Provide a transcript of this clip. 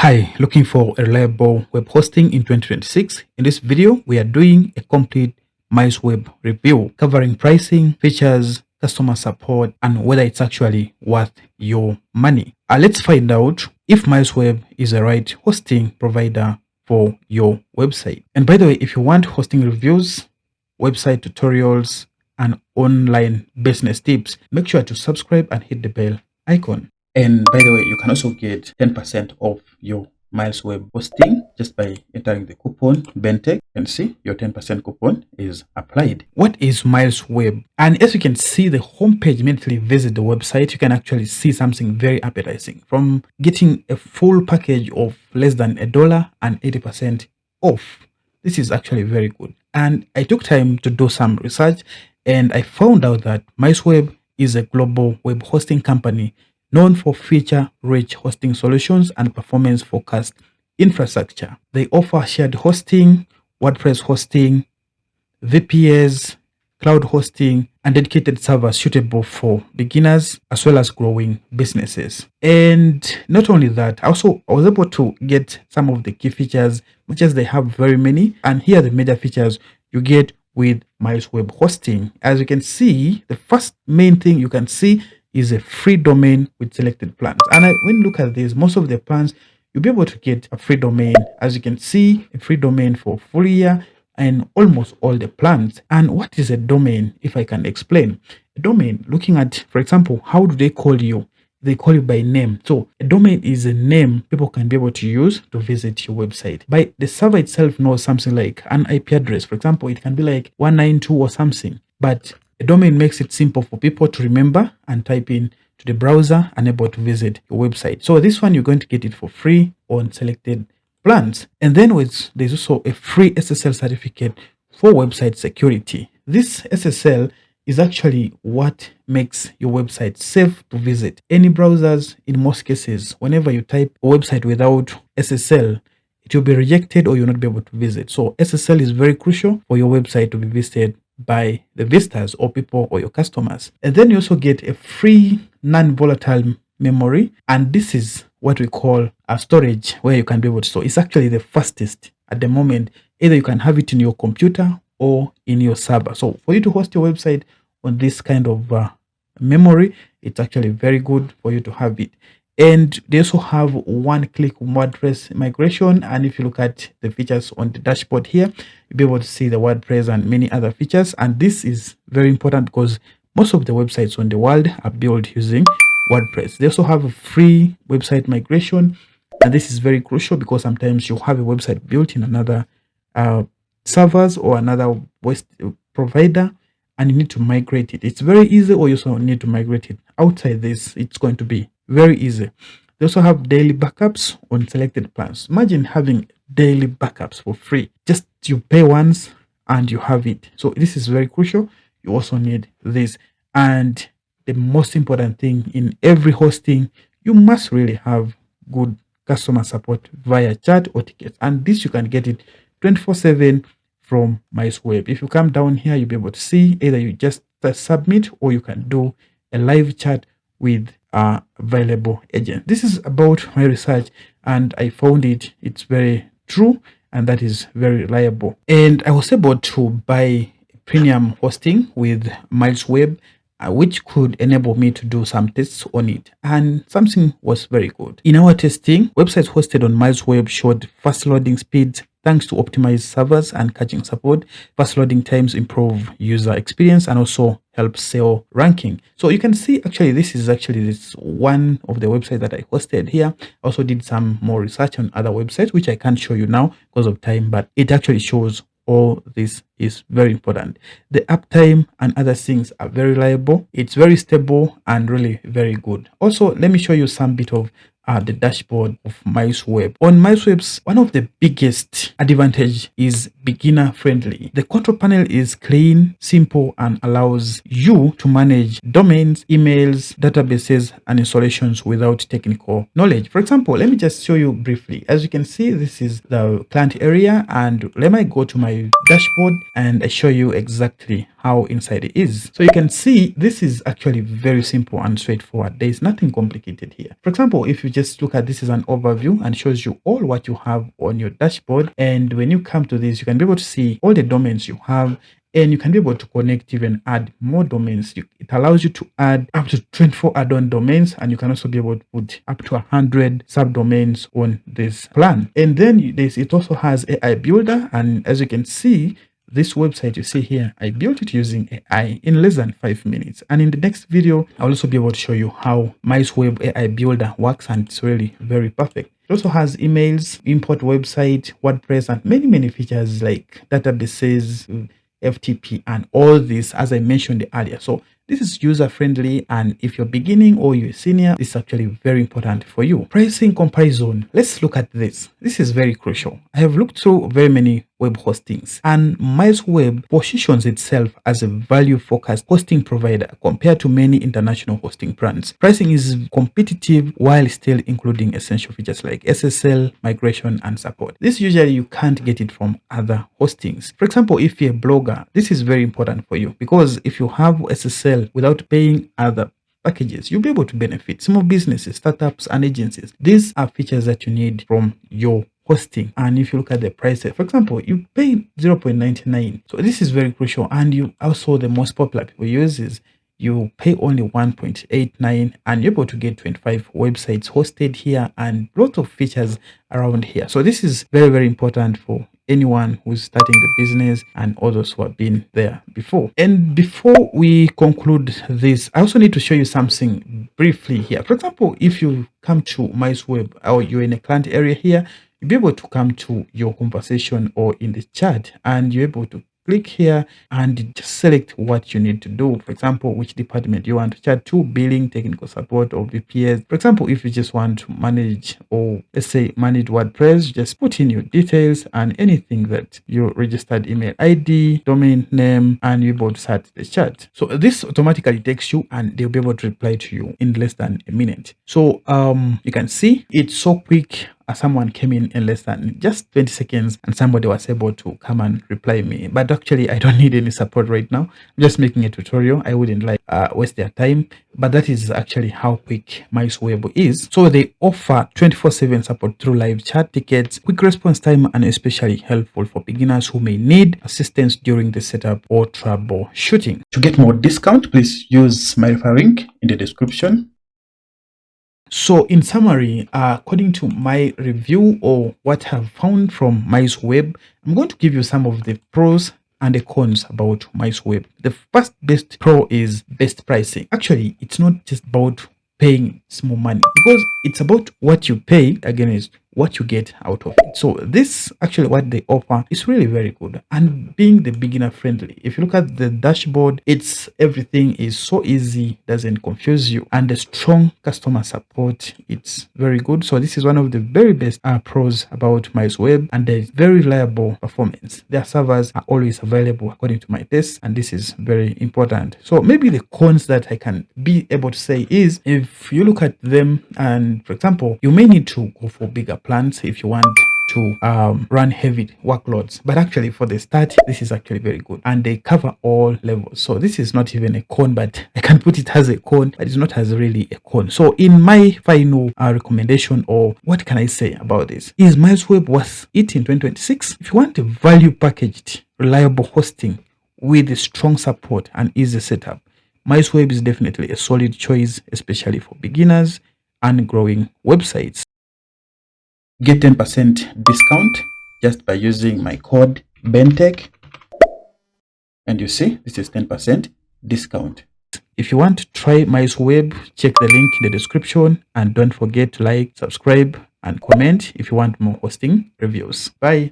Hi, looking for a reliable web hosting in 2026? In this video, we are doing a complete MilesWeb review covering pricing, features, customer support, and whether it's actually worth your money. Let's find out if MilesWeb is the right hosting provider for your website. And by the way, if you want hosting reviews, website tutorials, and online business tips, make sure to subscribe and hit the bell icon. And by the way, you can also get 10% off your MilesWeb hosting just by entering the coupon BENTECH. You can see your 10% coupon is applied. What is MilesWeb? And as you can see, the homepage immediately visit the website, you can actually see something very appetizing. From getting a full package of less than $1 and 80% off. This is actually very good. And I took time to do some research and I found out that MilesWeb is a global web hosting company known for feature-rich hosting solutions and performance-focused infrastructure. They offer shared hosting, WordPress hosting, VPS, cloud hosting, and dedicated servers suitable for beginners as well as growing businesses. And not only that, I was able to get some of the key features, which as they have very many. And here are the major features you get with MilesWeb hosting. As you can see, the first main thing you can see is a free domain with selected plans. And when you look at this, most of the plans, you'll be able to get a free domain. As you can see, a free domain for full year and almost all the plans. And what is a domain, if I can explain? A domain, looking at, for example, how do they call you? They call you by name. So a domain is a name people can be able to use to visit your website. By the server itself knows something like an IP address. For example, it can be like 192 or something. But a domain makes it simple for people to remember and type in to the browser and able to visit your website. So this one, you're going to get it for free on selected plans. And then there's also a free SSL certificate for website security. This SSL is actually what makes your website safe to visit. Any browsers, in most cases, whenever you type a website without SSL, it will be rejected or you'll not be able to visit. So SSL is very crucial for your website to be visited by the visitors or people or your customers. And then you also get a free non-volatile memory, and this is what we call a storage, where you can be able to store. It's actually the fastest at the moment. Either you can have it in your computer or in your server. So for you to host your website on this kind of memory, it's actually very good for you to have it. And they also have one-click WordPress migration. And if you look at the features on the dashboard here, you'll be able to see the WordPress and many other features. And this is very important because most of the websites on the world are built using WordPress. They also have a free website migration. And this is very crucial because sometimes you have a website built in another servers or another provider, and you need to migrate it. It's very easy, or you also need to migrate it outside this. It's going to be very easy. They also have daily backups on selected plans. Imagine having daily backups for free. Just you pay once and you have it. So this is very crucial. You also need this. And the most important thing in every hosting, you must really have good customer support via chat or tickets. And this you can get it 24/7 from MilesWeb. If you come down here, you'll be able to see either you just submit or you can do a live chat with available agent. This is about my research and I found it's very true, and that is very reliable. And I was able to buy premium hosting with MilesWeb, which could enable me to do some tests on it, and something was very good. In our testing, websites hosted on MilesWeb showed fast loading speeds thanks to optimized servers and caching support. Fast loading times improve user experience and also help SEO ranking. So you can see actually this is one of the websites that I hosted here. I also did some more research on other websites, which I can't show you now because of time, but it actually shows all this is very important. The uptime and other things are very reliable. It's very stable and really very good. Also, let me show you some bit of the dashboard of MilesWeb. On MilesWeb's, one of the biggest advantage is beginner friendly. The control panel is clean, simple, and allows you to manage domains, emails, databases, and installations without technical knowledge. For example, let me just show you briefly. As you can see, this is the client area, and let me go to my dashboard and I show you exactly how inside it is. So you can see this is actually very simple and straightforward. There is nothing complicated here. For example, if you just look at this as an overview and shows you all what you have on your dashboard. And when you come to this, you can be able to see all the domains you have, and you can be able to connect, even add more domains. It allows you to add up to 24 add-on domains, and you can also be able to put up to 100 subdomains on this plan. And then it also has AI builder, and as you can see, this website you see here, I built it using AI in less than 5 minutes. And in the next video, I'll also be able to show you how MilesWeb AI builder works, and it's really very perfect. It also has emails, import website, WordPress, and many features like databases, FTP, and all this, as I mentioned earlier. So this is user friendly, and if you're beginning or you're senior, this is actually very important for you. Pricing comparison. Let's look at this. This is very crucial. I have looked through very many web hostings, and MilesWeb positions itself as a value-focused hosting provider compared to many international hosting brands. Pricing is competitive while still including essential features like SSL, migration, and support. This usually you can't get it from other hostings. For example, if you're a blogger, this is very important for you, because if you have SSL without paying other packages, you'll be able to benefit. Small businesses, startups, and agencies, these are features that you need from your hosting. And if you look at the prices, for example, you pay 0.99. So this is very crucial. And you also, the most popular people use is you pay only 1.89, and you're able to get 25 websites hosted here and lots of features around here. So this is very important for anyone who's starting the business and others who have been there before. And before we conclude this, I also need to show you something briefly here. For example, if you come to MilesWeb or you're in a client area here, you'll be able to come to your conversation or in the chat, and you're able to click here and just select what you need to do. For example, which department you want to chat to, billing, technical support, or VPS. For example, if you just want to manage, or let's say manage WordPress, just put in your details and anything that your registered email ID, domain name, and you're able to start the chat. So this automatically takes you, and they'll be able to reply to you in less than a minute. So you can see it's so quick. Someone came in less than just 20 seconds, and somebody was able to come and reply me. But actually, I don't need any support right now. I'm just making a tutorial. I wouldn't like waste their time, but that is actually how quick MilesWeb is. So they offer 24/7 support through live chat, tickets, quick response time, and especially helpful for beginners who may need assistance during the setup or troubleshooting. To get more discount, please use my referral link in the description. So in summary, according to my review or what I've found from MilesWeb, I'm going to give you some of the pros and the cons about MilesWeb. The first best pro is best pricing. Actually, it's not just about paying small money, because it's about what you pay against what you get out of it. So this actually what they offer is really very good, and being the beginner friendly. If you look at the dashboard, it's everything is so easy, doesn't confuse you, and the strong customer support, it's very good. So this is one of the very best pros about MilesWeb, and there's very reliable performance. Their servers are always available according to my tests, and this is very important. So maybe the cons that I can be able to say is, if you look at them, and for example, you may need to go for bigger plans if you want to run heavy workloads. But actually for the start, this is actually very good, and they cover all levels. So this is not even a con, but I can put it as a con, but it's not as really a con. So in my final recommendation, or what can I say about this, is MilesWeb worth it in 2026? If you want a value packaged, reliable hosting with strong support and easy setup, MilesWeb is definitely a solid choice, especially for beginners and growing websites. Get 10% discount just by using my code BENTECH, and you see this is 10% discount. If you want to try MilesWeb, check the link in the description, and don't forget to like, subscribe, and comment if you want more hosting reviews. Bye.